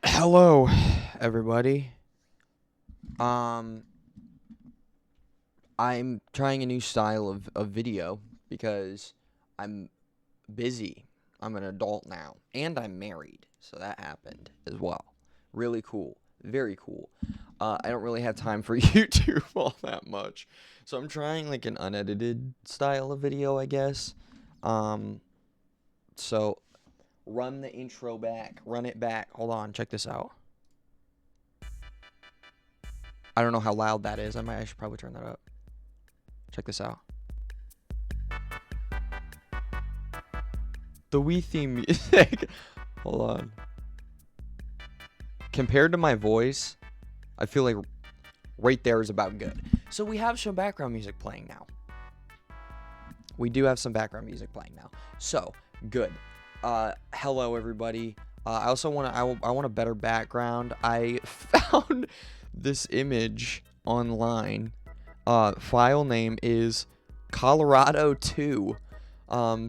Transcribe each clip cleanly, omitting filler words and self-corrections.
Hello, everybody. Um, I'm trying a new style of video because I'm busy. I'm an adult now, and I'm married, so that happened as well. Really cool. Very cool. I don't really have time for YouTube all that much, so I'm trying like an unedited style of video, I guess. Um, so run the intro back. Run it back. Hold on. Check this out. I don't know how loud that is. I should probably turn that up. Check this out. The Wii theme music. Hold on. Compared to my voice, I feel like right there is about good. So we have some background music playing now. We do have some background music playing now. So, good. Hello everybody. I also want to I want a better background. I found this image online. File name is Colorado 2.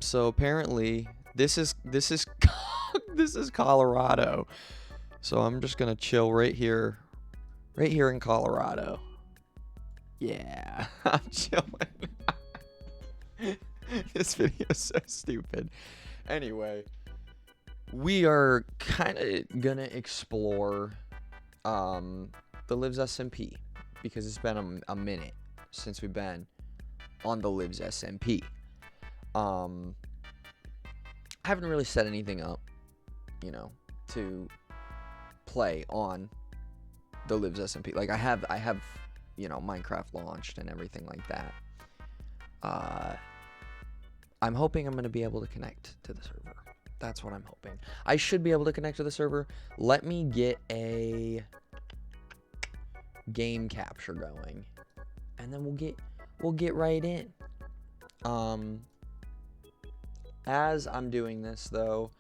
So apparently this is this is Colorado. So I'm just gonna chill right here in Colorado. Yeah, I'm chilling. This video is so stupid. Anyway, we are kind of gonna explore the Lives SMP because it's been a minute since we've been on the Lives SMP. I haven't really set anything up, to play on the Lives SMP. Like I have, Minecraft launched and everything like that. I'm hoping I'm going to be able to connect to the server. That's what I'm hoping. I should be able to connect to the server. Let me get a game capture going, and then we'll get right in. As I'm doing this though,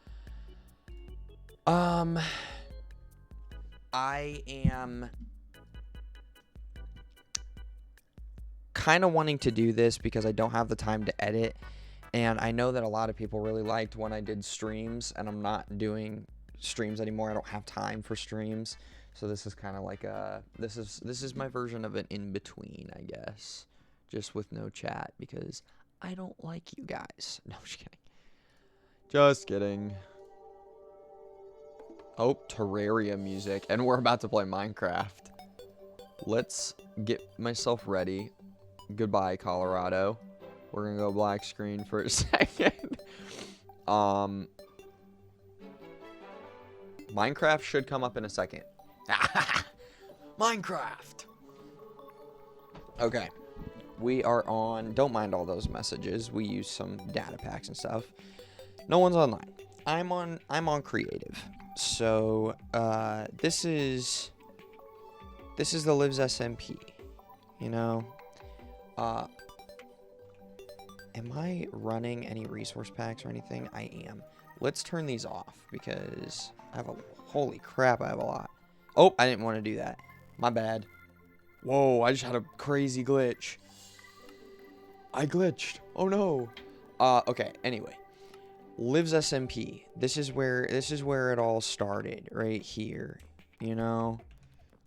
I am kind of wanting to do this because I don't have the time to edit, and I know that a lot of people really liked when I did streams, and I'm not doing streams anymore. I don't have time for streams, so this is kind of like this is my version of an in-between, I guess, just with no chat because I don't like you guys. No, I'm just kidding. Just kidding. Oh, Terraria music, and we're about to play Minecraft. Let's get myself ready. Goodbye, Colorado. We're gonna go black screen for a second. Minecraft should come up in a second. Minecraft! Okay. We are on... Don't mind all those messages. We use some data packs and stuff. No one's online. I'm on creative. So, this is the Lives SMP. Am I running any resource packs or anything? I am. Let's turn these off because I have holy crap, I have a lot. Oh, I didn't want to do that. My bad. Whoa, I just had a crazy glitch. I glitched. Oh no. Okay, anyway. Lives SMP. This is where it all started, right here.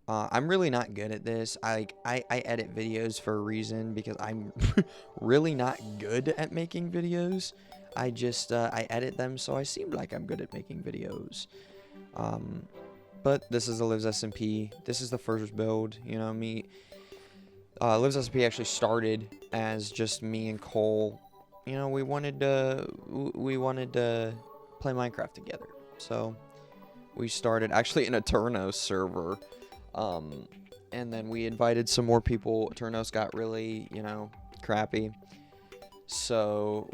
I'm really not good at this. I edit videos for a reason because I'm really not good at making videos. I just I edit them so I seem like I'm good at making videos. But this is the Lives SMP. This is the first build. Me. Lives SMP actually started as just me and Cole. We wanted to play Minecraft together. So we started actually in a Turnos server. And then we invited some more people. Turnos got really, crappy. So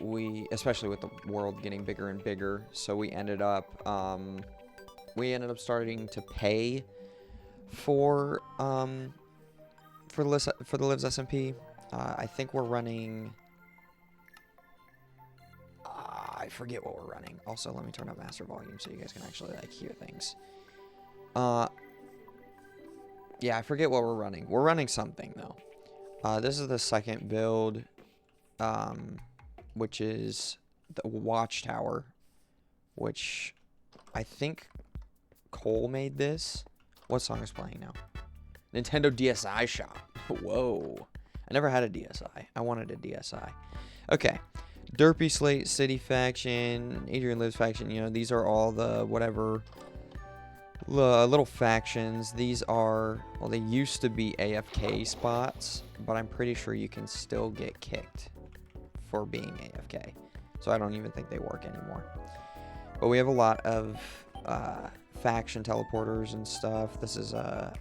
especially with the world getting bigger and bigger, so we ended up starting to pay for the Lives SMP. I think we're running. I forget what we're running. Also, let me turn up master volume so you guys can actually hear things. Yeah, I forget what we're running. We're running something though. This is the second build, which is the watchtower, which I think Cole made this. What song is playing now? Nintendo DSi shop. Whoa. I never had a DSi. I wanted a DSi. Okay. Derpy Slate City faction, Adrian Lives faction, you know, these are all the whatever little factions. These are, well, they used to be AFK spots, but I'm pretty sure you can still get kicked for being AFK. So I don't even think they work anymore. But we have a lot of faction teleporters and stuff. This is a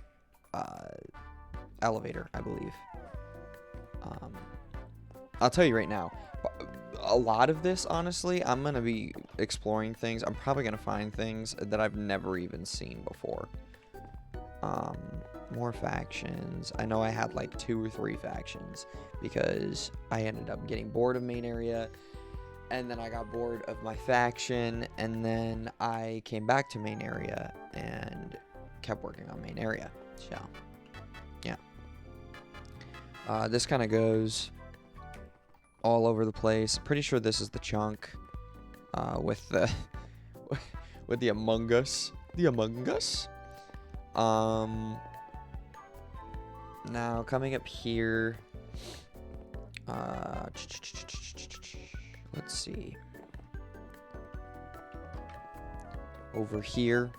elevator, I believe. I'll tell you right now, a lot of this, honestly, I'm going to be exploring things. I'm probably going to find things that I've never even seen before. More factions. I know I had like 2 or 3 factions because I ended up getting bored of main area, and then I got bored of my faction, and then I came back to main area and kept working on main area. So, yeah. This kind of goes all over the place. Pretty sure this is the chunk with the with the Among Us. The Among Us. Now coming up here. Let's see. Over here.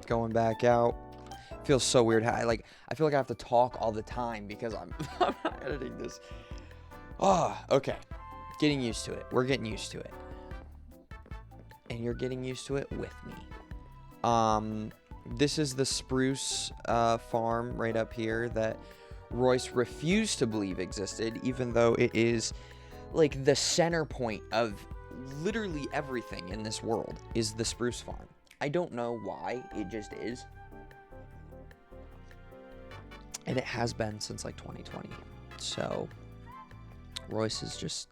Going back out. Feels so weird how I feel like I have to talk all the time because I'm not editing this. Oh, okay. Getting used to it. We're getting used to it. And you're getting used to it with me. This is the spruce farm right up here that Royce refused to believe existed, even though it is like the center point of literally everything in this world is the spruce farm. I don't know why, it just is. And it has been since like 2020. So Royce is just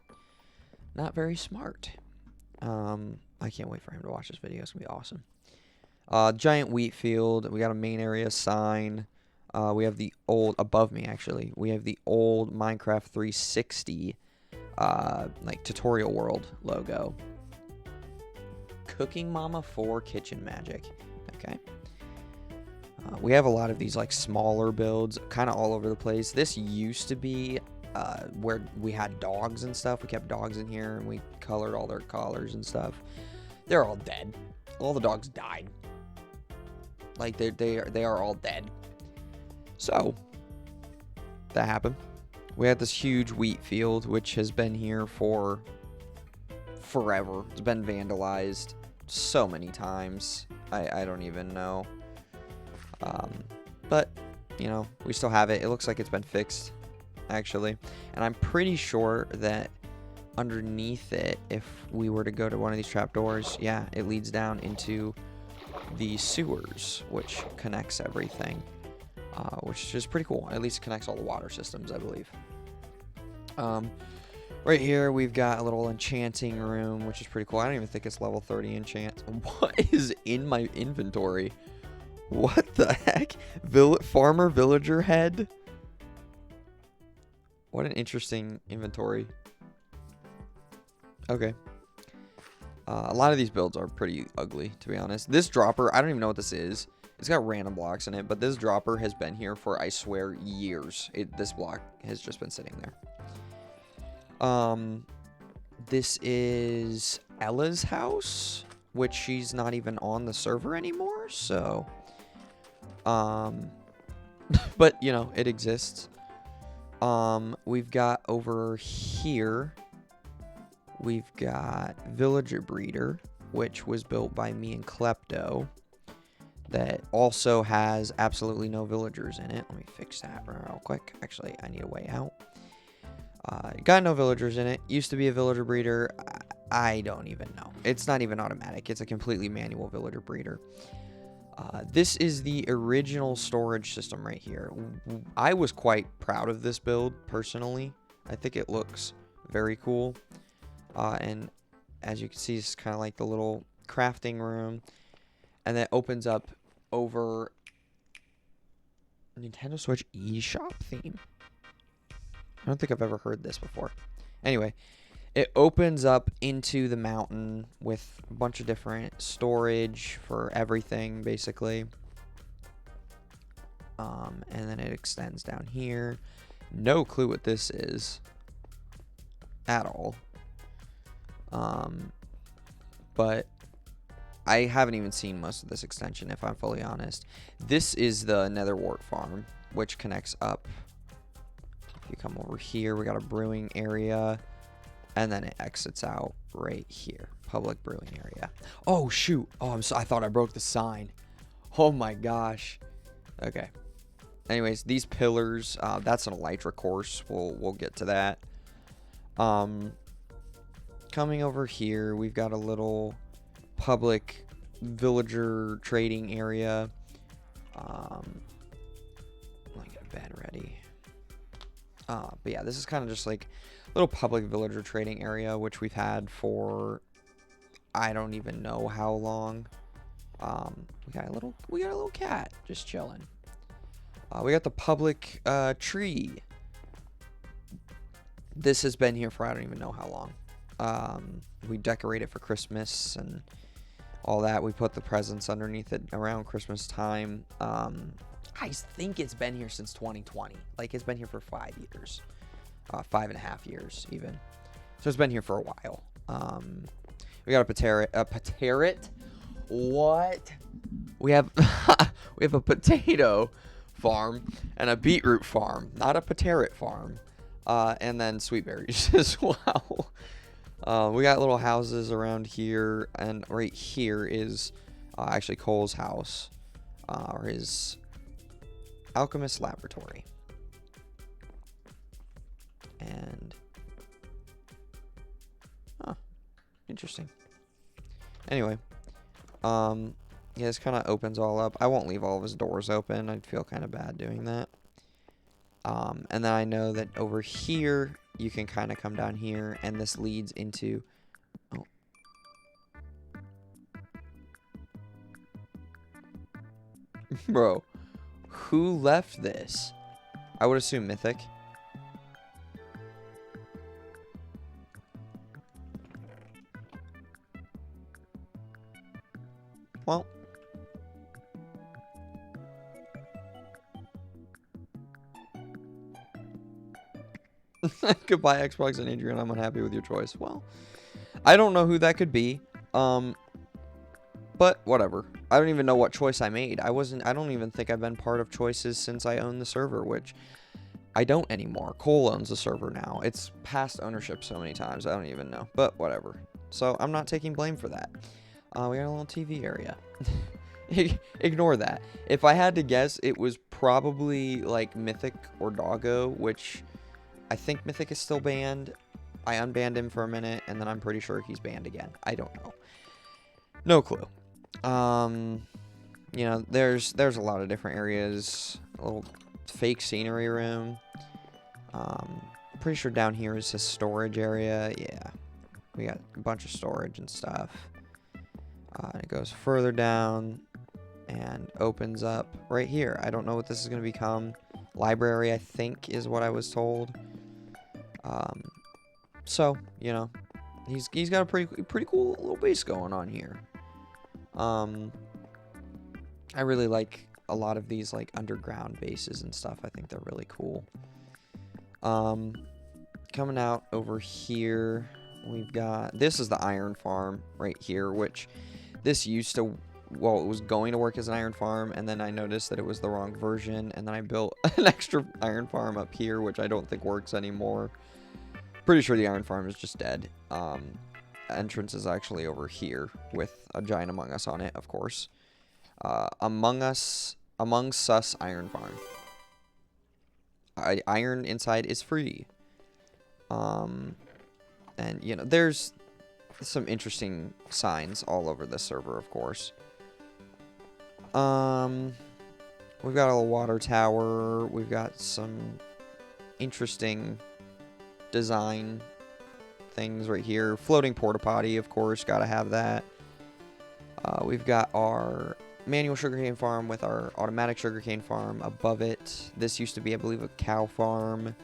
not very smart. I can't wait for him to watch this video. It's gonna be awesome. Giant wheat field. We got a main area sign. We have the old, above me actually, we have the old Minecraft 360 like tutorial world logo. Cooking Mama 4 kitchen magic. Okay. We have a lot of these like smaller builds kind of all over the place. This used to be where we had dogs and stuff. We kept dogs in here and we colored all their collars and stuff. They're all dead. All the dogs died. Like they are all dead. So that happened. We had this huge wheat field which has been here for forever. It's been vandalized so many times. I don't even know. But you know, we still have it. It looks like it's been fixed actually, and I'm pretty sure that underneath it, if we were to go to one of these trapdoors, yeah, it leads down into the sewers, which connects everything, which is pretty cool. At least it connects all the water systems, I believe. Right here we've got a little enchanting room, which is pretty cool. I don't even think it's level 30 enchant. What is in my inventory? What the heck? Farmer villager head? What an interesting inventory. Okay. A lot of these builds are pretty ugly, to be honest. This dropper, I don't even know what this is. It's got random blocks in it, but this dropper has been here for, I swear, years. This block has just been sitting there. This is Ella's house, which she's not even on the server anymore, so... but, you know, it exists. We've got over here, we've got Villager Breeder, which was built by me and Klepto, that also has absolutely no villagers in it. Let me fix that real quick. Actually, I need a way out. Got no villagers in it. Used to be a Villager Breeder. I don't even know. It's not even automatic. It's a completely manual Villager Breeder. This is the original storage system right here. I was quite proud of this build, personally. I think it looks very cool. And as you can see, it's kind of like the little crafting room. And that opens up over Nintendo Switch eShop theme. I don't think I've ever heard this before. Anyway, It opens up into the mountain with a bunch of different storage for everything, basically. And then it extends down here. No clue what this is at all. But I haven't even seen most of this extension, if I'm fully honest. This is the Nether Wart farm, which connects up. If you come over here, we got a brewing area. And then it exits out right here. Public brewing area. Oh, shoot. Oh, I thought I broke the sign. Oh, my gosh. Okay. Anyways, these pillars, that's an elytra course. We'll get to that. Coming over here, we've got a little public villager trading area. Let me get a bed ready. But yeah, this is kind of just like little public villager trading area, which we've had for I don't even know how long. We got a little cat just chilling. We got the public tree. This has been here for I don't even know how long. We decorate it for Christmas and all that. We put the presents underneath it around Christmas time. I think it's been here since 2020. Like, it's been here for 5 years. 5.5 years, even. So it's been here for a while. We got a paterit. What? We have we have a potato farm and a beetroot farm, not a paterit farm. And then sweet berries as well. We got little houses around here, and right here is actually Cole's house, or his alchemist laboratory. And interesting. Anyway, yeah, this kind of opens all up. I won't leave all of his doors open. I'd feel kind of bad doing that. And then I know that over here you can kind of come down here, and this leads into Bro, who left this? I would assume Mythic. Well, goodbye Xbox and Adrian, I'm unhappy with your choice. Well, I don't know who that could be. But whatever. I don't even know what choice I made. I don't even think I've been part of choices since I owned the server, which I don't anymore. Cole owns the server now. It's past ownership so many times, I don't even know. But whatever. So I'm not taking blame for that. We got a little TV area. Ignore that. If I had to guess, it was probably like Mythic or Doggo, which I think Mythic is still banned. I unbanned him for a minute, and then I'm pretty sure he's banned again. I don't know. No clue. You know, there's a lot of different areas. A little fake scenery room. Pretty sure down here is his storage area. Yeah. We got a bunch of storage and stuff. And it goes further down and opens up right here. I don't know what this is going to become. Library, I think, is what I was told. So, you know, he's got a pretty cool little base going on here. I really like a lot of these like underground bases and stuff. I think they're really cool. Coming out over here, we've got, this is the iron farm right here, which this used to, well, it was going to work as an iron farm, and then I noticed that it was the wrong version, and then I built an extra iron farm up here, which I don't think works anymore. Pretty sure the iron farm is just dead. Entrance is actually over here with a giant Among Us on it, of course. Among Us iron farm. Iron inside is free. And you know, there's some interesting signs all over the server, of course. We've got a little water tower. We've got some interesting design things right here. Floating porta potty, of course, gotta have that. We've got our manual sugarcane farm with our automatic sugarcane farm above it. This used to be, I believe, a cow farm.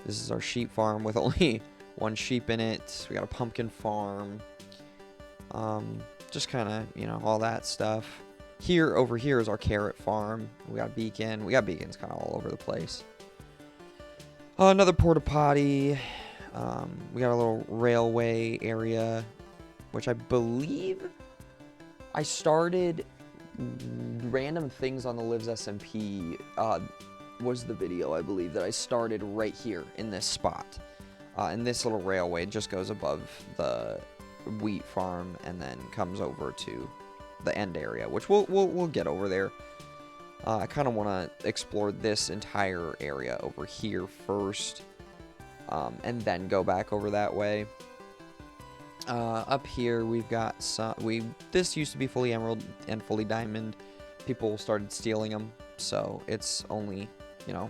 This is our sheep farm with only 1 sheep in it. We got a pumpkin farm. Just kind of, you know, all that stuff. Here, over here is our carrot farm. We got a beacon. We got beacons kind of all over the place. Another porta potty. We got a little railway area, which I believe I started random things on the Lives SMP. Was the video, I believe, that I started right here in this spot. And this little railway just goes above the wheat farm and then comes over to the end area, which we'll get over there. I kind of want to explore this entire area over here first, and then go back over that way. Up here we've got this used to be fully emerald and fully diamond. People started stealing them, so it's only, you know,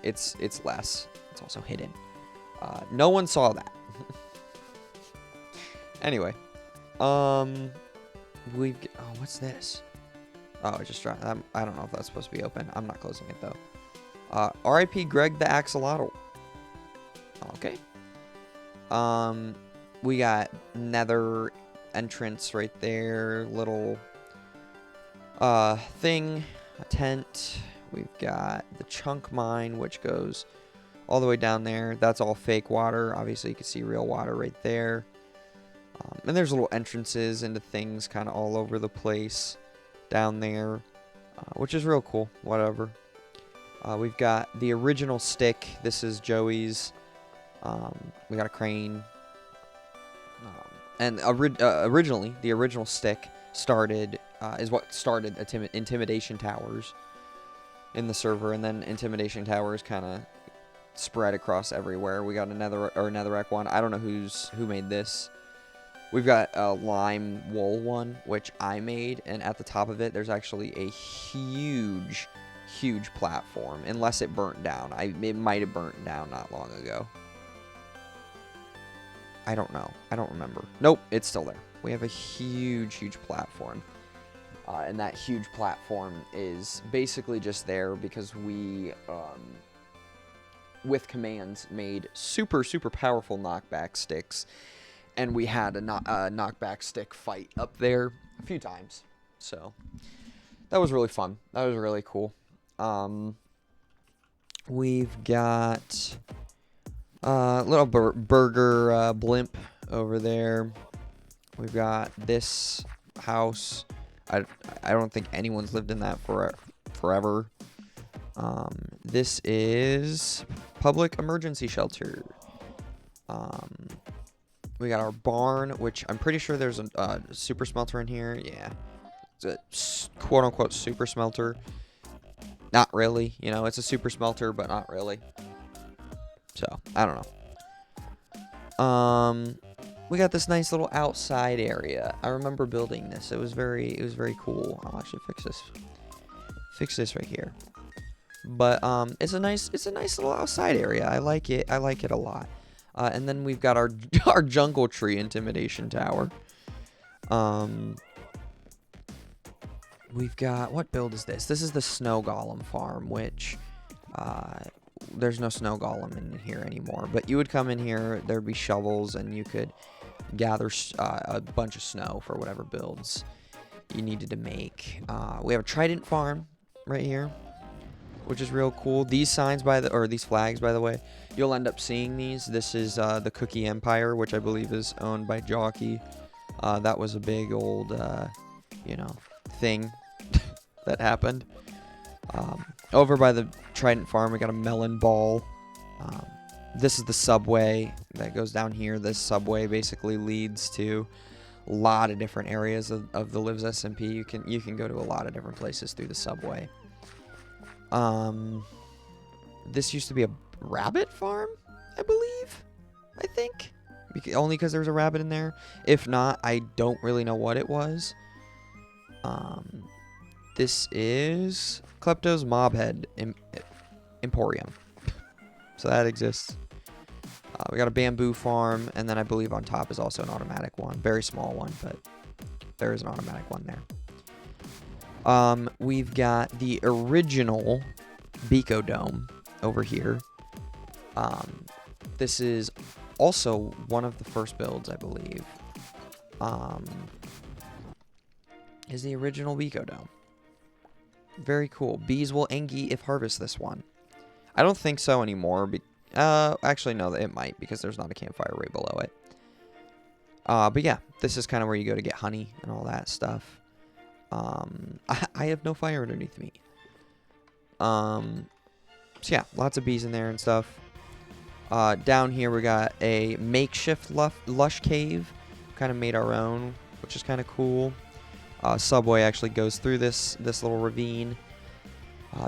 it's less. It's also hidden. No one saw that. Anyway, what's this? Oh, I just dropped. I don't know if that's supposed to be open. I'm not closing it though. R.I.P. Greg the Axolotl. Okay. We got nether entrance right there. Little thing, a tent. We've got the chunk mine, which goes all the way down there. That's all fake water. Obviously, you can see real water right there. And there's little entrances into things kind of all over the place down there, which is real cool. Whatever. We've got the original stick. This is Joey's. We got a crane. And originally, the original stick is what started Intimidation Towers in the server, and then Intimidation Towers kind of spread across everywhere. We got another netherrack one. I don't know who made this. We've got a lime wool one, which I made, and at the top of it, there's actually a huge platform, unless it burnt down. It might have burnt down not long ago. I don't know. I don't remember. Nope, it's still there. We have a huge platform. And that huge platform is basically just there because we, with commands, made super powerful knockback sticks. And we had a knockback stick fight up there a few times. So that was really fun. That was really cool. We've got little burger blimp over there. We've got this house. I don't think anyone's lived in that for forever. This is public emergency shelter. We got our barn, which I'm pretty sure there's a super smelter in here. Yeah, it's a quote-unquote super smelter. Not really, you know, it's a super smelter, but not really. So, I don't know. We got this nice little outside area. I remember building this. It was very cool. I'll actually fix this right here. But it's a nice little outside area. I like it. I like it a lot. And then we've got our jungle tree intimidation tower. We've got, what build is this? This is the snow golem farm, which there's no snow golem in here anymore. But you would come in here, there'd be shovels, and you could gather a bunch of snow for whatever builds you needed to make. We have a trident farm right here, which is real cool. These signs these flags, by the way, you'll end up seeing these. This is the Cookie Empire, which I believe is owned by Jockey. That was a big old, thing that happened. Over by the Trident Farm, we got a melon ball. This is the subway that goes down here. This subway basically leads to a lot of different areas of the Lives SMP. You can go to a lot of different places through the subway. This used to be a rabbit farm, I believe. I think. Only because there was a rabbit in there. If not, I don't really know what it was. This is Klepto's Mobhead Emporium. So that exists. We got a bamboo farm, and then I believe on top is also an automatic one. Very small one, but there is an automatic one there. We've got the original Beco Dome over here. this is also one of the first builds, I believe. Is the original Beco Dome. Very cool. Bees will Engie if harvest this one. I don't think so anymore. Actually, no, it might, because there's not a campfire right below it. But yeah, this is kind of where you go to get honey and all that stuff. I have no fire underneath me. So yeah, lots of bees in there and stuff. Down here we got a makeshift lush cave. Kind of made our own, which is kind of cool. Subway actually goes through this little ravine.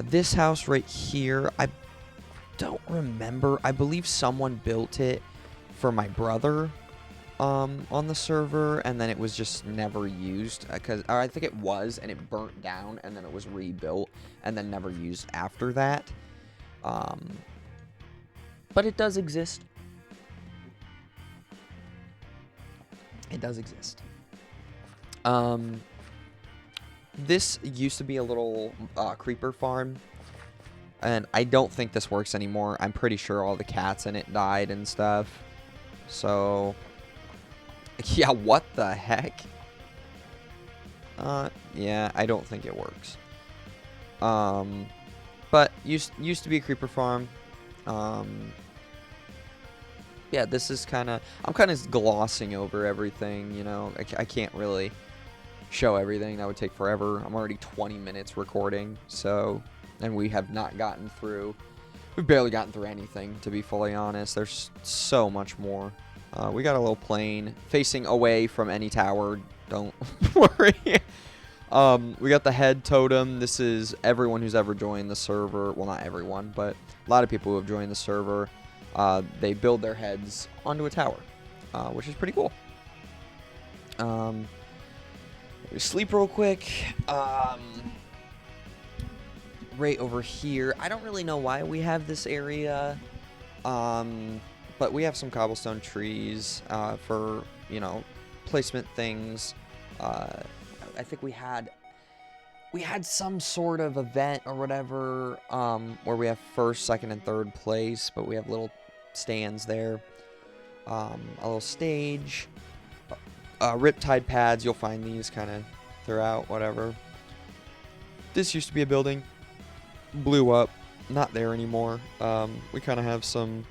This house right here, I don't remember. I believe someone built it for my brother on the server, and then it was just never used, or I think it was, and it burnt down, and then it was rebuilt, and then never used after that. But it does exist. It does exist. This used to be a little creeper farm, and I don't think this works anymore. I'm pretty sure all the cats in it died and stuff. So, yeah, what the heck? Yeah, I don't think it works. But used to be a creeper farm. Yeah, this is kind of, I'm kind of glossing over everything, you know. I can't really show everything. That would take forever. I'm already 20 minutes recording, so, and we have not gotten through, we've barely gotten through anything, to be fully honest. There's so much more. We got a little plane facing away from any tower. Don't worry. We got the head totem. This is everyone who's ever joined the server. Well, not everyone, but a lot of people who have joined the server. They build their heads onto a tower, which is pretty cool. Sleep real quick. Right over here. I don't really know why we have this area, but we have some cobblestone trees for, you know, placement things. I think we had some sort of event or whatever, where we have first, second, and third place, but we have little stands there. A little stage. Riptide pads, you'll find these kind of throughout, whatever. This used to be a building. Blew up. Not there anymore. We kind of have some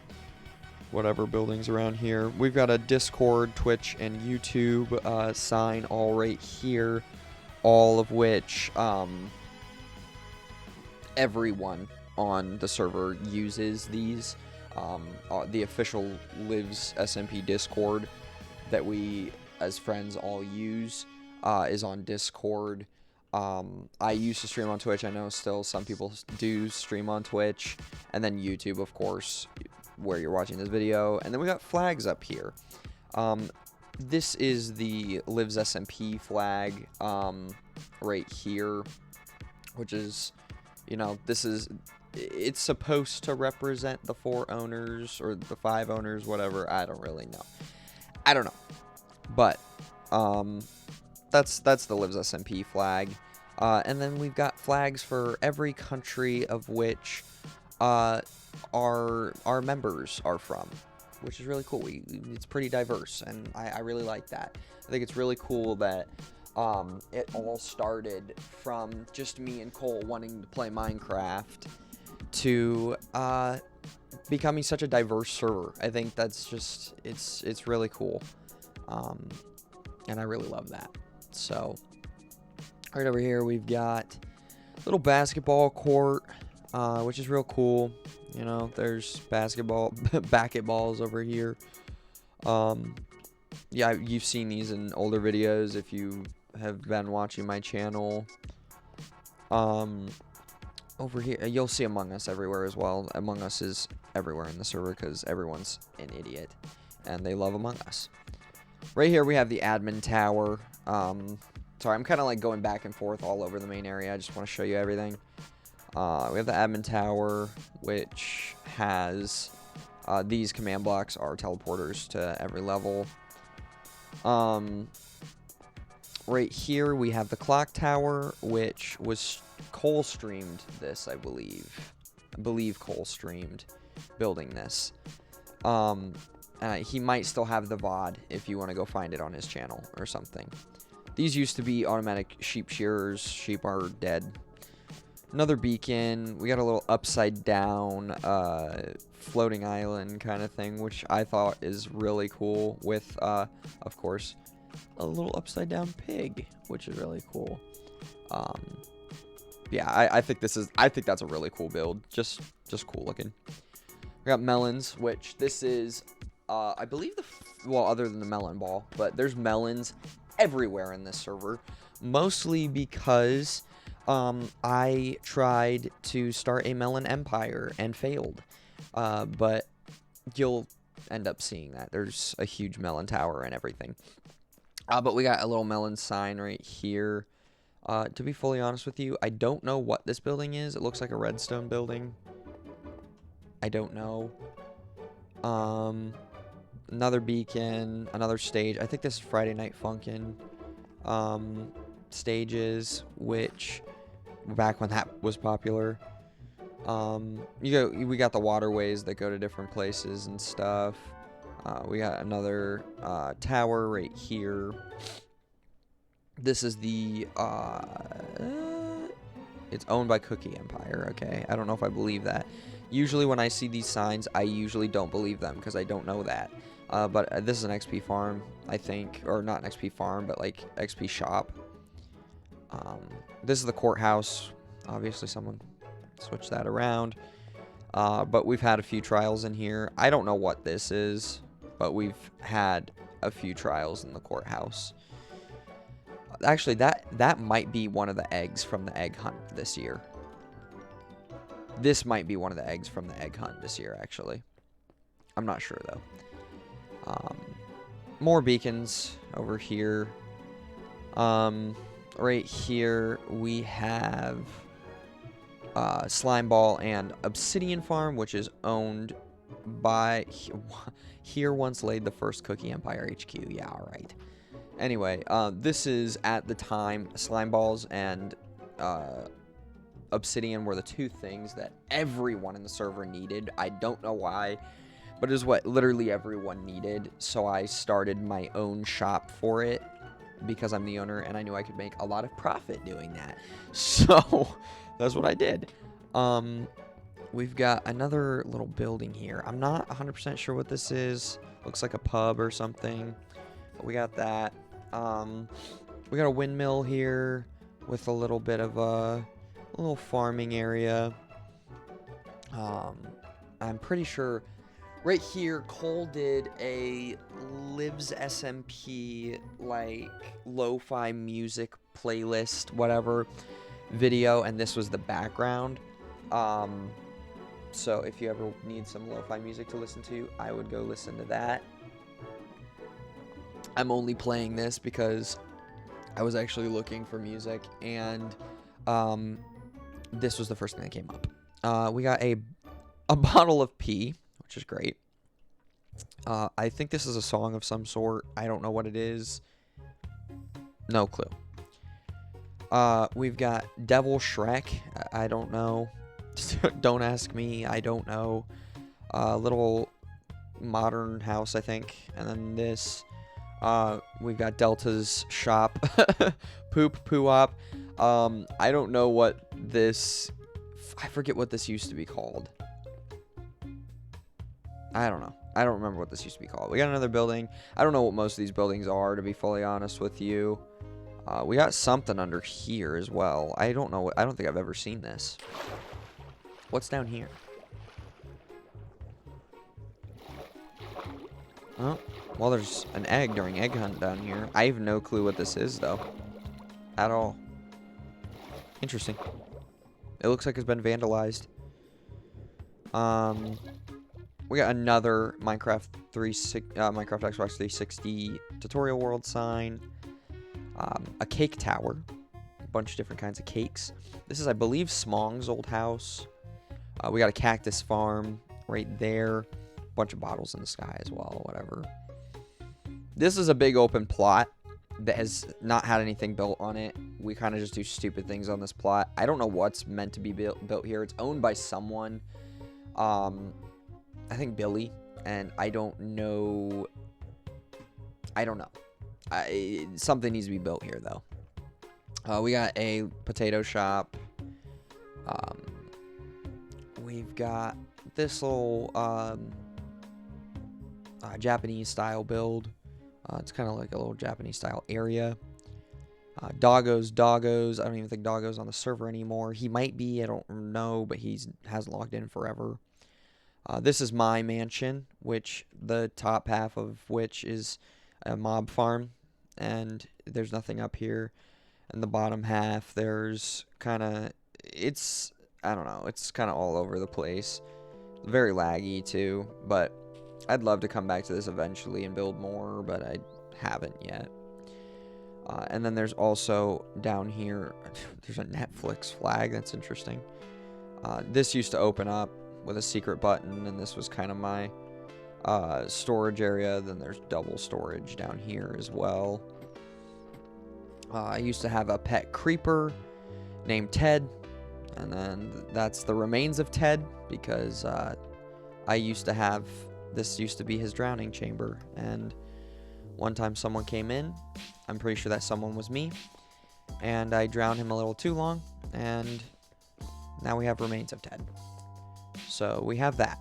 whatever buildings around here. We've got a Discord, Twitch, and YouTube sign all right here. All of which everyone on the server uses these. The official Lives SMP Discord that we as friends all use is on Discord. I used to stream on Twitch. I know still some people do stream on Twitch. And then YouTube, of course, where you're watching this video. And then we got flags up here. This is the Lives SMP flag right here, which is, you know, it's supposed to represent the 4 owners or the 5 owners, whatever. I don't really know. I don't know. But that's the Lives SMP flag. And then we've got flags for every country of which our members are from, which is really cool. It's pretty diverse, and I really like that. I think it's really cool that it all started from just me and Cole wanting to play Minecraft to becoming such a diverse server. I think that's just, it's really cool. And I really love that. So, right over here we've got a little basketball court, which is real cool. You know, there's basketballs over here. Yeah, you've seen these in older videos if you have been watching my channel. Over here, you'll see Among Us everywhere as well. Among Us is everywhere in the server because everyone's an idiot, and they love Among Us. Right here we have the admin tower. Sorry, I'm kind of like going back and forth all over the main area. I just want to show you everything. We have the admin tower, which has these command blocks are teleporters to every level. Right here we have the clock tower, which was Cole streamed this, I believe. Cole streamed building this. He might still have the VOD if you want to go find it on his channel or something. These used to be automatic sheep shearers. Sheep are dead. Another beacon. We got a little upside down floating island kind of thing, which I thought is really cool with, of course, a little upside down pig, which is really cool. Yeah, I think that's a really cool build. Just cool looking. We got melons, which this is, I believe well, other than the melon ball, but there's melons everywhere in this server, mostly because I tried to start a melon empire and failed, but you'll end up seeing that there's a huge melon tower and everything. But we got a little melon sign right here. To be fully honest with you, I don't know what this building is. It looks like a redstone building. I don't know. Another beacon, another stage. I think this is Friday Night Funkin' stages, which back when that was popular. We got the waterways that go to different places and stuff. We got another tower right here. This is the it's owned by Cookie Empire. Okay, I don't know if I believe that. Usually when I see these signs, I usually don't believe them because I don't know that. But this is an XP farm, I think, or not an XP farm, but like XP shop. This is the courthouse. Obviously, someone switched that around. But we've had a few trials in here. I don't know what this is, but we've had a few trials in the courthouse. Actually, that might be one of the eggs from the egg hunt this year. This might be one of the eggs from the egg hunt this year, actually. I'm not sure, though. More beacons over here. Right here, we have Slime Ball and Obsidian Farm, which is owned by... Here once laid the first Cookie Empire HQ. Yeah, alright. Anyway, this is, at the time, Slime Balls and Obsidian were the two things that everyone in the server needed. I don't know why, but it is what literally everyone needed. So I started my own shop for it because I'm the owner and I knew I could make a lot of profit doing that. So that's what I did. We've got another little building here. I'm not 100% sure what this is. Looks like a pub or something. But we got that. We got a windmill here with a little bit of a little farming area. I'm pretty sure right here Cole did a Lives SMP like lo-fi music playlist whatever video, and this was the background. So if you ever need some lo-fi music to listen to, I would go listen to that. I'm only playing this because I was actually looking for music, and this was the first thing that came up. We got a bottle of pee, which is great. I think this is a song of some sort. I don't know what it is. No clue. We've got Devil Shrek. I don't know. Don't ask me. I don't know. Little modern house, I think. And then this. We've got Delta's shop. Poop Poo-Op. I don't know what this... I forget what this used to be called. I don't know. I don't remember what this used to be called. We got another building. I don't know what most of these buildings are, to be fully honest with you. We got something under here as well. I don't know. I don't think I've ever seen this. What's down here? Oh, well, there's an egg during egg hunt down here. I have no clue what this is, though. At all. Interesting. It looks like it's been vandalized. We got another Minecraft Xbox 360 tutorial world sign. A cake tower. A bunch of different kinds of cakes. This is, I believe, Smong's old house. We got a cactus farm right there. A bunch of bottles in the sky as well, whatever. This is a big open plot that has not had anything built on it. We kind of just do stupid things on this plot. I don't know what's meant to be built here. It's owned by someone. I think Billy and I don't know. Something needs to be built here, though. We got a potato shop. We've got this little Japanese style build. It's kind of like a little Japanese style area. Doggo's. I don't even think Doggo's on the server anymore. He might be, I don't know, but he hasn't logged in forever. This is my mansion, which the top half of which is a mob farm, and there's nothing up here. And the bottom half, there's kind of, I don't know, it's kind of all over the place. Very laggy too, but I'd love to come back to this eventually and build more, but I haven't yet. And then there's also down here, there's a Netflix flag. That's interesting. This used to open up with a secret button, and this was kind of my storage area. Then there's double storage down here as well. I used to have a pet creeper named Ted, and then that's the remains of Ted, because this used to be his drowning chamber, and one time someone came in. I'm pretty sure that someone was me, and I drowned him a little too long, and now we have remains of Ted. So we have that.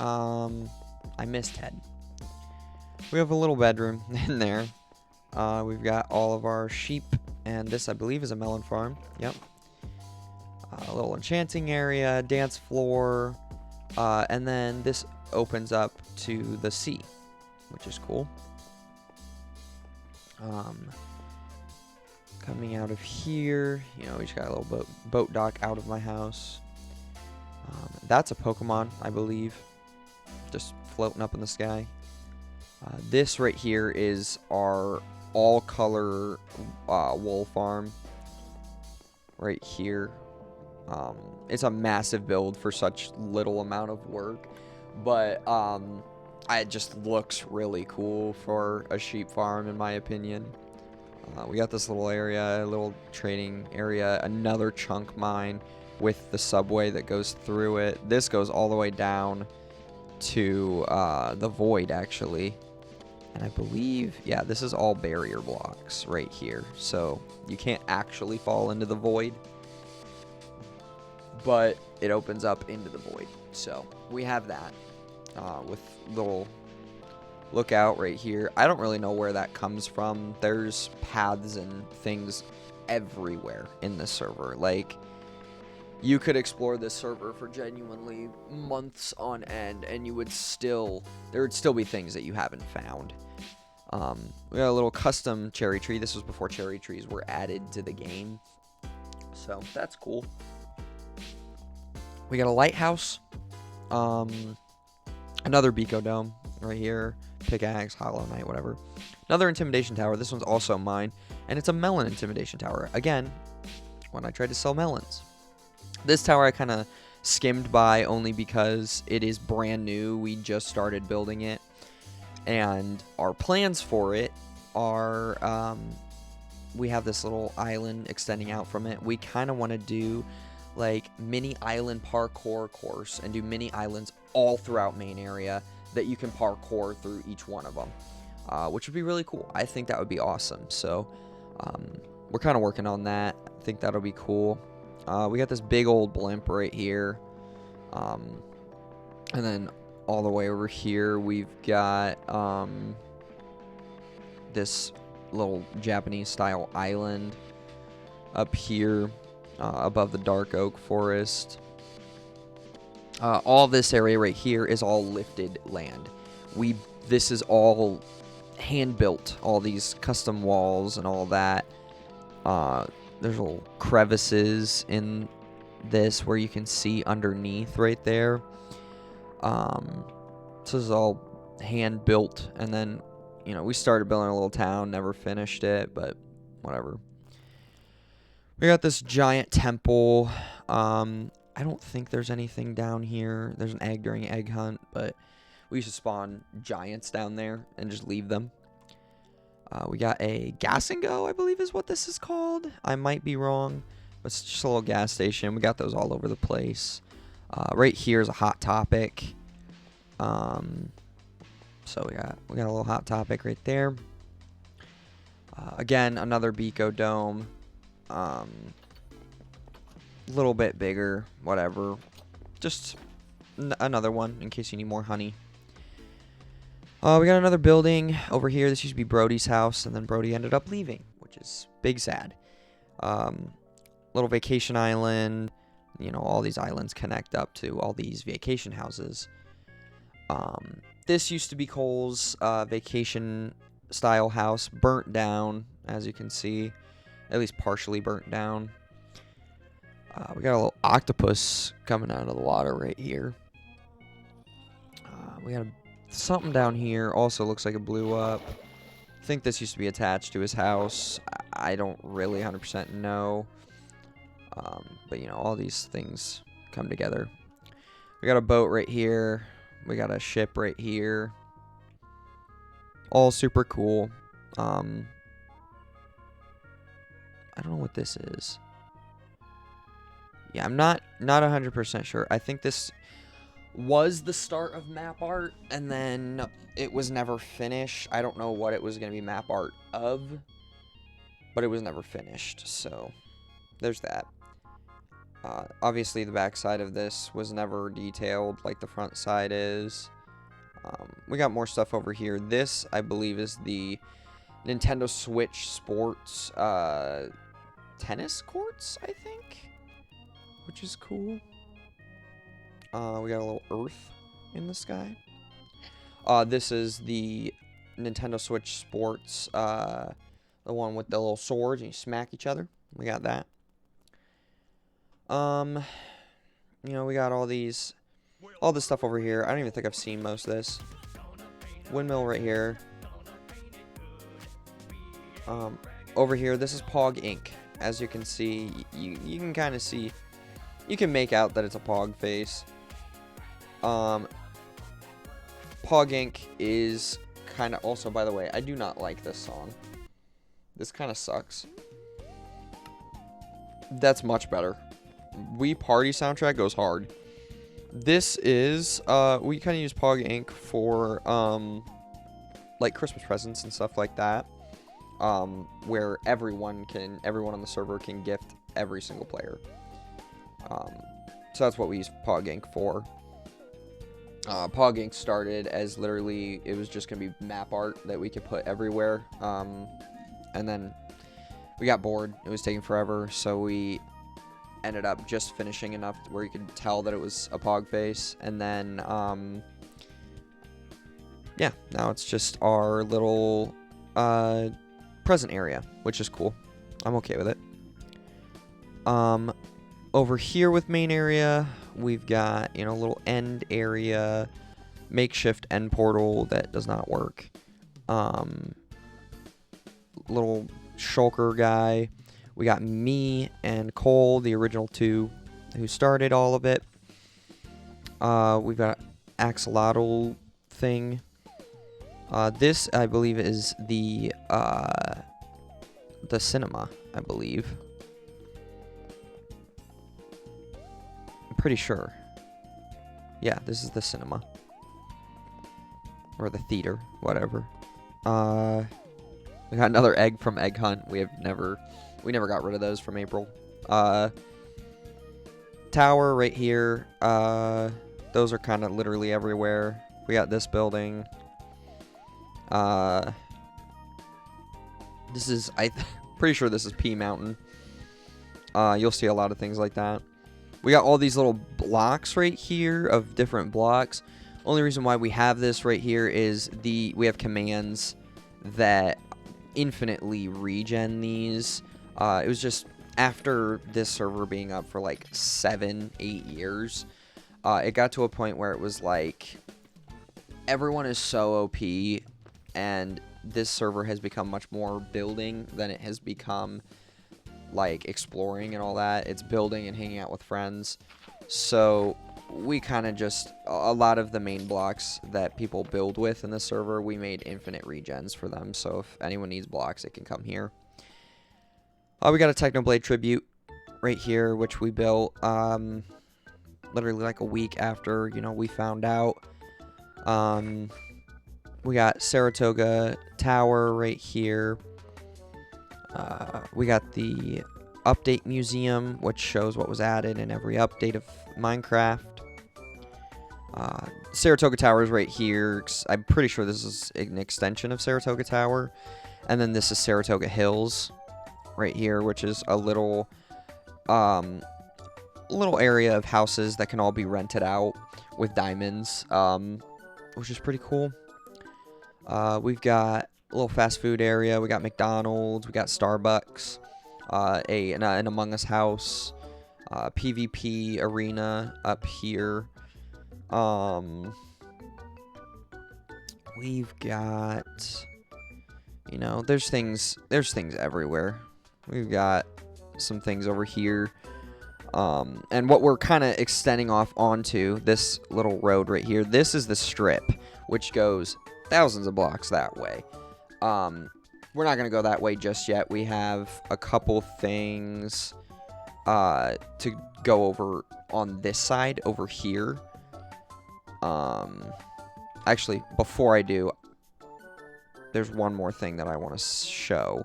I miss Ted. We have a little bedroom in there. We've got all of our sheep, and this, I believe, is a melon farm. Yep. A little enchanting area, dance floor, and then this opens up to the sea, which is cool. Coming out of here, we just got a little boat dock out of my house. That's a Pokemon, I believe, just floating up in the sky. This right here is our all-color wool farm right here. It's a massive build for such little amount of work, but it just looks really cool for a sheep farm, in my opinion. We got this little area, a little trading area, another chunk mine with the subway that goes through it. This goes all the way down to the void, actually. And I believe, yeah, this is all barrier blocks right here. So you can't actually fall into the void, but it opens up into the void. So we have that with little lookout right here. I don't really know where that comes from. There's paths and things everywhere in this server. Like, you could explore this server for genuinely months on end, and there would still be things that you haven't found. We got a little custom cherry tree. This was before cherry trees were added to the game, so that's cool. We got a lighthouse, another Beco Dome right here, pickaxe, Hollow Knight, whatever. Another intimidation tower. This one's also mine, and it's a melon intimidation tower. Again, when I tried to sell melons. This tower I kind of skimmed by only because it is brand new. We just started building it, and our plans for it are we have this little island extending out from it. We kind of want to do like mini island parkour course and do mini islands all throughout main area that you can parkour through each one of them, which would be really cool. I think that would be awesome. So we're kind of working on that. I think that'll be cool. We got this big old blimp right here. And then all the way over here, we've got this little Japanese style island up here above the dark oak forest. All this area right here is all lifted land. This is all hand built, all these custom walls and all that. There's little crevices in this where you can see underneath right there. This is all hand built, and then we started building a little town, never finished it, but whatever. We got this giant temple. I don't think there's anything down here. There's an egg during egg hunt, but we used to spawn giants down there and just leave them. We got a gas and go, I believe is what this is called. I might be wrong, but it's just a little gas station. We got those all over the place. Right here is a hot topic. So we got a little hot topic right there. Again, another Beco dome. A little bit bigger, whatever. Just another one in case you need more honey. We got another building over here. This used to be Brody's house, and then Brody ended up leaving, which is big sad. Little vacation island. You know, all these islands connect up to all these vacation houses. This used to be Cole's vacation style house, burnt down, as you can see, at least partially burnt down. We got a little octopus coming out of the water right here. We got something down here, also looks like it blew up. I think this used to be attached to his house. I don't really 100% know. But, you know, all these things come together. We got a boat right here. We got a ship right here. All super cool. I don't know what this is. Yeah, I'm not 100% sure. I think this was the start of map art, and then it was never finished. I don't know what it was going to be map art of, but it was never finished. So there's that. Obviously, the back side of this was never detailed like the front side is. We got more stuff over here. This, I believe, is the Nintendo Switch Sports tennis courts, I think, which is cool. We got a little Earth in the sky. This is the Nintendo Switch Sports, the one with the little swords and you smack each other. We got that. You know, we got all this stuff over here. I don't even think I've seen most of this. Windmill right here. Over here, this is Pog Inc. As you can see, you can kind of see, you can make out that it's a Pog face. Pog Inc. is kind of, also, by the way, I do not like this song. This kind of sucks. That's much better. Wii Party soundtrack goes hard. This is, we kind of use Pog Inc. for, like, Christmas presents and stuff like that. Where everyone on the server can gift every single player. So that's what we use Pog Inc. for. Pog Inc. started as literally, it was just going to be map art that we could put everywhere. And then we got bored. It was taking forever, so we ended up just finishing enough where you could tell that it was a Pog face. And then, yeah, now it's just our little present area, which is cool. I'm okay with it. Over here with main area, we've got, you know, a little end area, makeshift end portal that does not work. Little shulker guy. We got me and Cole, the original two, who started all of it. We've got axolotl thing. This, I believe, is the cinema, I believe. I'm pretty sure. Yeah, this is the cinema. Or the theater, whatever. We got another egg from Egg Hunt. We never got rid of those from April. Tower right here. Those are kind of literally everywhere. We got this building. This is, pretty sure this is P Mountain. You'll see a lot of things like that. We got all these little blocks right here of different blocks. Only reason why we have this right here is we have commands that infinitely regen these. It was just after this server being up for like 7-8 years, it got to a point where it was like everyone is so OP, and this server has become much more building than it has become like exploring and all that. It's building and hanging out with friends. So we kind of just, a lot of the main blocks that people build with in the server, we made infinite regens for them. So if anyone needs blocks, it can come here. We got a Technoblade tribute right here, which we built literally like a week after, you know, we found out. We got Saratoga Tower right here. We got the Update Museum, which shows what was added in every update of Minecraft. Saratoga Tower is right here. I'm pretty sure this is an extension of Saratoga Tower. And then this is Saratoga Hills right here, which is a little area of houses that can all be rented out with diamonds, which is pretty cool. We've got a little fast food area. We got McDonald's. We got Starbucks. An Among Us house. PvP arena up here. We've got, there's things everywhere. We've got some things over here. And what we're kind of extending off onto, this little road right here, this is the strip, which goes thousands of blocks that way. We're not going to go that way just yet. We have a couple things to go over on this side over here. Actually, before I do, there's one more thing that I want to show.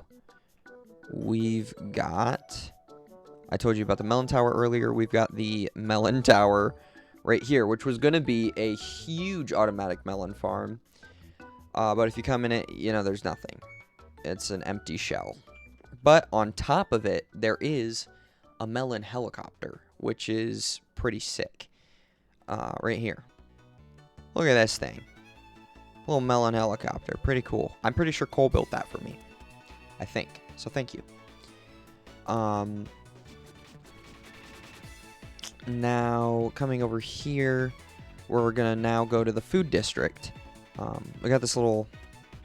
We've got, I told you about the Melon Tower earlier. We've got the Melon Tower right here, which was going to be a huge automatic melon farm. But if you come in it, there's nothing. It's an empty shell. But on top of it, there is a melon helicopter, which is pretty sick. Right here. Look at this thing. Little melon helicopter. Pretty cool. I'm pretty sure Cole built that for me. I think. So thank you. Now, coming over here, we're going to now go to the food district. We got this little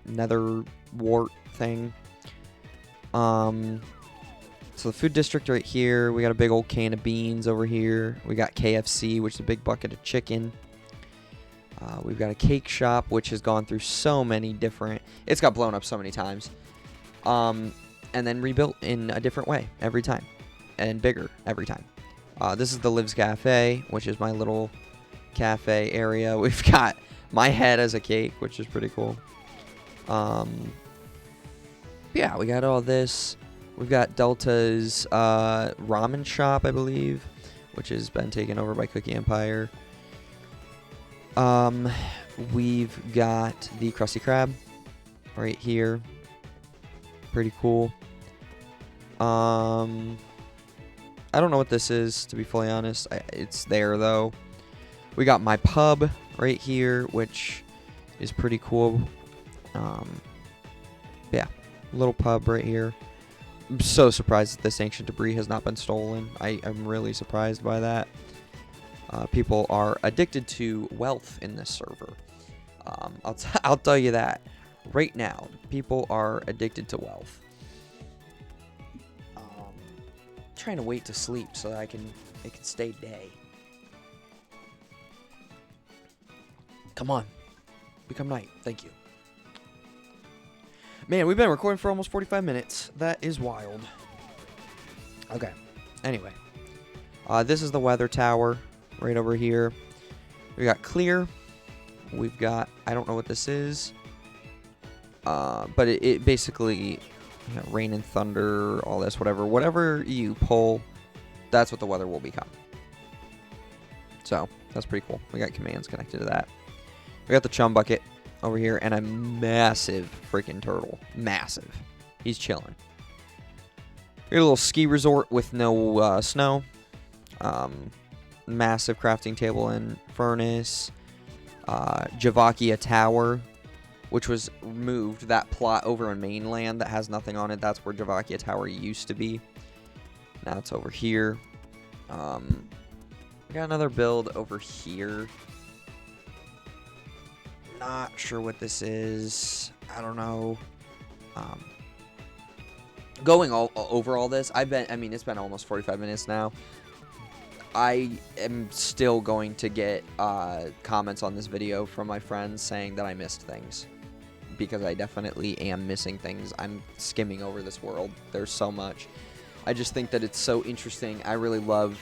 nether wart thing. So the food district right here. We got a big old can of beans over here. We got KFC, which is a big bucket of chicken. We've got a cake shop, which has gone through so many different... It's got blown up so many times. And then rebuilt in a different way every time. And bigger every time. This is the Lives Cafe, which is my little cafe area. We've got my head as a cake, which is pretty cool. Yeah, we got all this. We've got Delta's ramen shop, I believe, which has been taken over by Cookie Empire. We've got the Krusty Krab right here. Pretty cool. I don't know what this is, to be fully honest. It's there, though. We got my pub right here, which is pretty cool. Yeah, little pub right here. I'm so surprised that this ancient debris has not been stolen. I'm really surprised by that. People are addicted to wealth in this server. I'll tell you that right now. People are addicted to wealth. Trying to wait to sleep so that it can stay day. Come on, become night. Thank you. Man, we've been recording for almost 45 minutes. That is wild. Okay. Anyway, this is the weather tower right over here. We got clear. We've got, I don't know what this is, but it basically, rain and thunder, all this, whatever you pull, that's what the weather will become. So that's pretty cool. We got commands connected to that. We got the chum bucket over here and a massive freaking turtle. Massive. He's chilling. We got a little ski resort with no snow. Massive crafting table and furnace. Javakia Tower, which was moved. That plot over in mainland that has nothing on it, that's where Javakia Tower used to be. Now it's over here. We got another build over here. Not sure what this is. I don't know. Going over all this, it's been almost 45 minutes now. I am still going to get comments on this video from my friends saying that I missed things. Because I definitely am missing things. I'm skimming over this world. There's so much. I just think that it's so interesting. I really love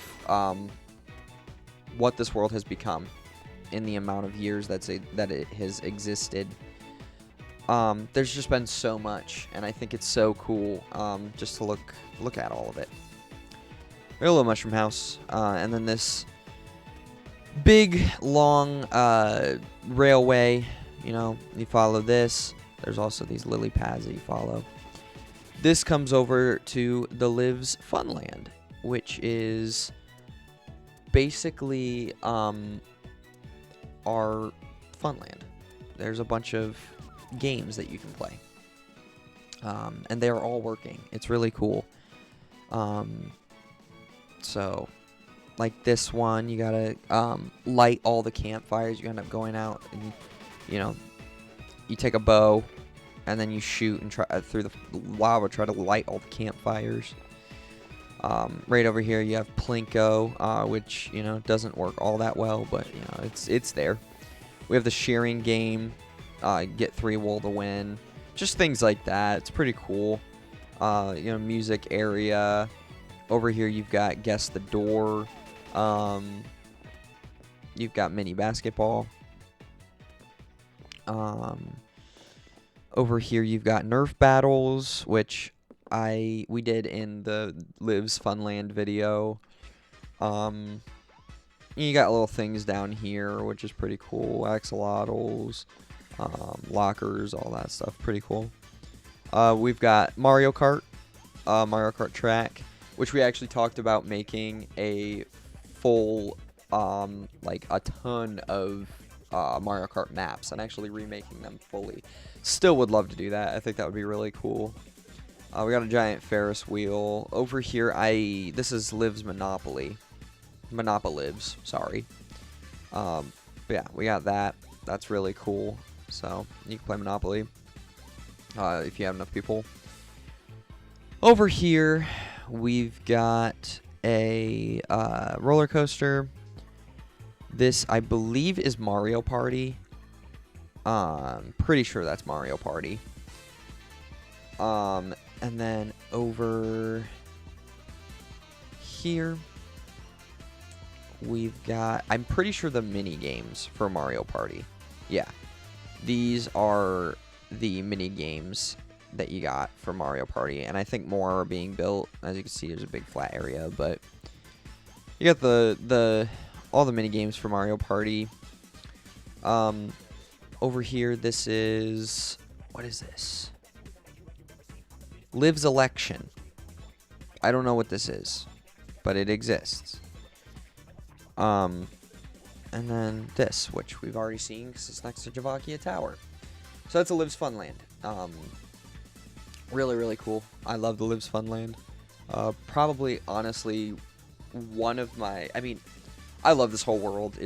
what this world has become in the amount of years that it has existed. There's just been so much, and I think it's so cool just to look at all of it. We got a little mushroom house, and then this big long railway. You know, you follow this. There's also these lily pads that you follow. This comes over to the Lives Funland, which is basically our Funland. There's a bunch of games that you can play, and they're all working. It's really cool. So, like this one, you gotta light all the campfires. You end up going out and you take a bow, and then you shoot and try through the lava, try to light all the campfires. Right over here, you have Plinko, which doesn't work all that well, but it's there. We have the shearing game, get 3 wool to win, just things like that. It's pretty cool. Music area. Over here, you've got guess the door. You've got mini basketball. Over here, you've got Nerf battles, which we did in the Lives Funland video. You got little things down here, which is pretty cool. Axolotls, lockers, all that stuff. Pretty cool. We've got Mario Kart track, which we actually talked about making a full, like a ton of Mario Kart maps and actually remaking them fully. Still would love to do that. I think that would be really cool. We got a giant Ferris wheel. Over here, this is Lives Monopoly. Monopolives, sorry. But yeah, we got that. That's really cool. So, you can play Monopoly if you have enough people. Over here, we've got a roller coaster. This, I believe, is Mario Party. Pretty sure that's Mario Party. And then over here, we've got, I'm pretty sure, the mini games for Mario Party. Yeah, these are the mini games that you got for Mario Party, and I think more are being built. As you can see, there's a big flat area, but you got all the mini games for Mario Party. Over here, this is, what is this? Lives Election. I don't know what this is, but it exists. And then this, which we've already seen because it's next to Javakia Tower. So that's a Lives Funland. Really, really cool. I love the Lives Funland. Probably, honestly, one of my, I love this whole world.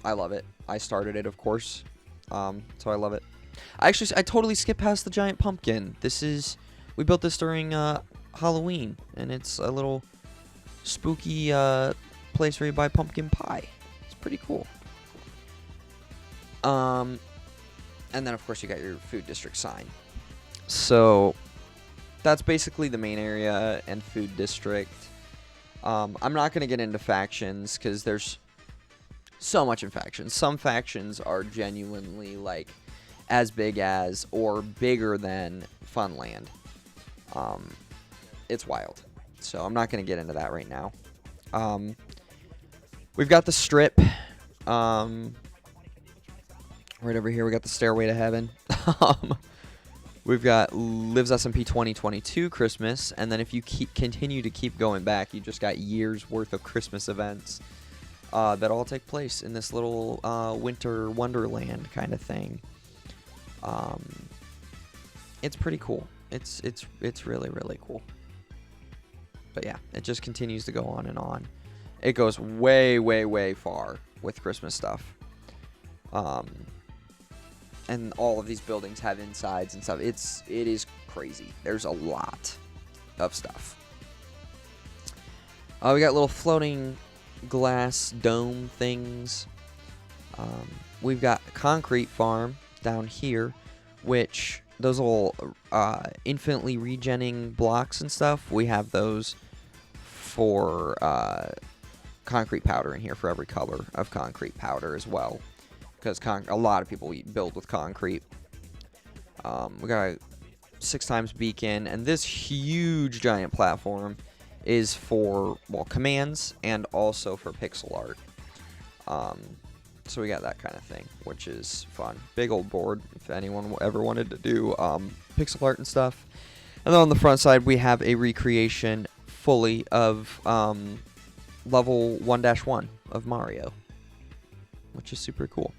I love it. I started it, of course. So I love it. I totally skipped past the giant pumpkin. We built this during Halloween, and it's a little spooky place where you buy pumpkin pie. It's pretty cool. And then, of course, you got your food district sign. So that's basically the main area and food district. I'm not going to get into factions because there's so much in factions. Some factions are genuinely like as big as or bigger than Funland. It's wild. So I'm not going to get into that right now. We've got the strip. Right over here, we got the Stairway to Heaven. We've got Lives SMP 2022 Christmas, and then if you continue to keep going back, you just got years worth of Christmas events that all take place in this little winter wonderland kind of thing. It's pretty cool. It's really, really cool. But yeah, it just continues to go on and on. It goes way, way, way far with Christmas stuff. And all of these buildings have insides and stuff. It is crazy. There's a lot of stuff. We got little floating glass dome things. We've got a concrete farm down here, which those little infinitely regenning blocks and stuff, we have those for concrete powder in here for every color of concrete powder as well. Because a lot of people build with concrete. We got a 6x beacon, and this huge giant platform is for, well, commands and also for pixel art. So we got that kind of thing, which is fun. Big old board if anyone ever wanted to do pixel art and stuff. And then on the front side, we have a recreation fully of level 1-1 of Mario, which is super cool.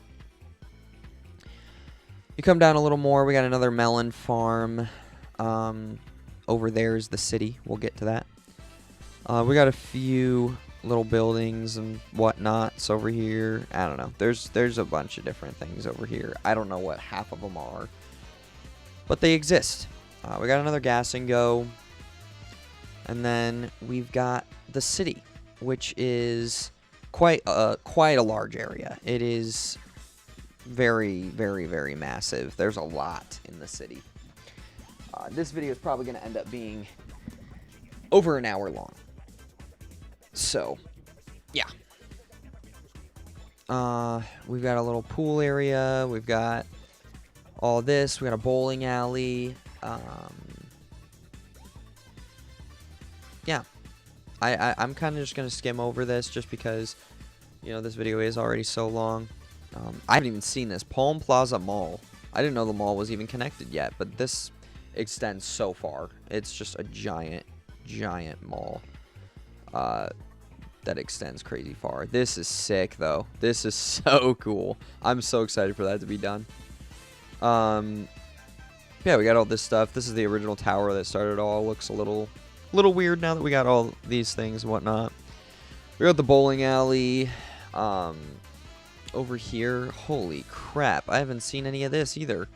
You come down a little more, we got another melon farm. Over there is the city. We'll get to that. We got a few little buildings and whatnots over here. I don't know. There's a bunch of different things over here. I don't know what half of them are, but they exist. We got another gas and go, and then we've got the city, which is quite a large area. It is very, very, very massive. There's a lot in the city. This video is probably going to end up being over an hour long. So, yeah. We've got a little pool area. We've got all this. We got a bowling alley. Yeah. I'm kind of just going to skim over this just because, you know, this video is already so long. I haven't even seen this. Palm Plaza Mall. I didn't know the mall was even connected yet, but this extends so far. It's just a giant, giant mall that extends crazy far. This is sick, though. This is so cool. I'm so excited for that to be done. Yeah, we got all this stuff. This is the original tower that started it all. Looks a little weird now that we got all these things and whatnot. We got the bowling alley. Over here, holy crap, I haven't seen any of this either.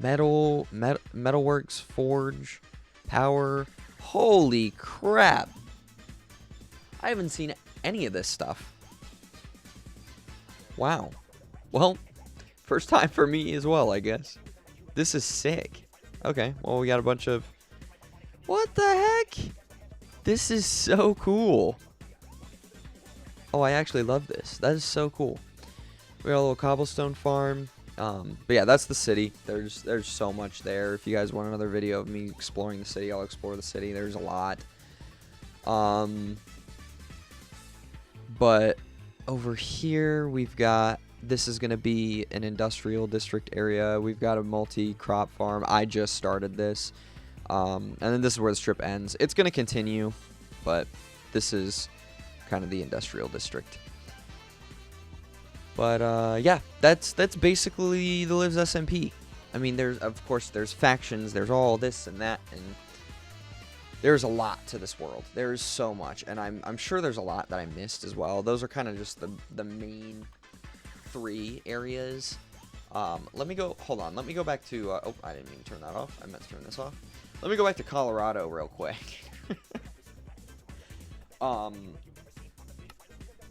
Metalworks, Forge, Power, holy crap. I haven't seen any of this stuff. Wow. Well, first time for me as well, I guess. This is sick. Okay, well, we got a bunch of... What the heck? This is so cool. Oh, I actually love this. That is so cool. We got a little cobblestone farm. But yeah, that's the city. There's so much there. If you guys want another video of me exploring the city, I'll explore the city. There's a lot. But over here we've got, this is going to be an industrial district area. We've got a multi-crop farm. I just started this. And then this is where the strip ends. It's going to continue, but this is kind of the industrial district. But yeah, that's basically the Lives SMP. I mean, there's, of course, there's factions, there's all this and that, and there's a lot to this world. There's so much, and I'm sure there's a lot that I missed as well. Those are kind of just the main 3 areas. Let me go, hold on, let me go back to, oh, I didn't mean to turn that off. I meant to turn this off. Let me go back to Colorado real quick.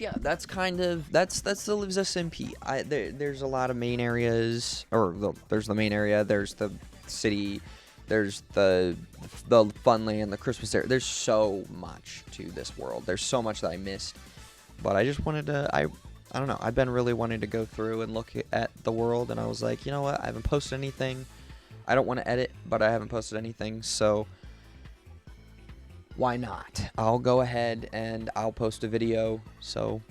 Yeah, that's kind of, that's the Lives SMP. There's a lot of main areas, or there's the main area, there's the city, there's the fun land, the Christmas area. There's so much to this world. There's so much that I missed, but I just wanted to, I don't know, I've been really wanting to go through and look at the world, and I was like, you know what, I haven't posted anything. I don't want to edit, but I haven't posted anything, so why not? I'll go ahead and I'll post a video. So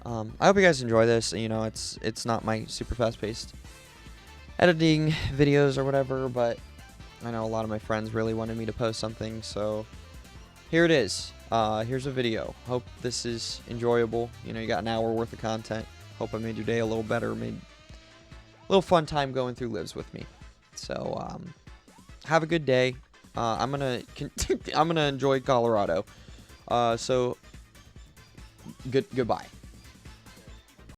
I hope you guys enjoy this. You know, it's not my super fast-paced editing videos or whatever, but I know a lot of my friends really wanted me to post something, so here it is. Here's a video. Hope this is enjoyable. You know, you got an hour worth of content. Hope I made your day a little better, made a little fun time going through Lives with me. So have a good day. I'm gonna enjoy Colorado. So goodbye.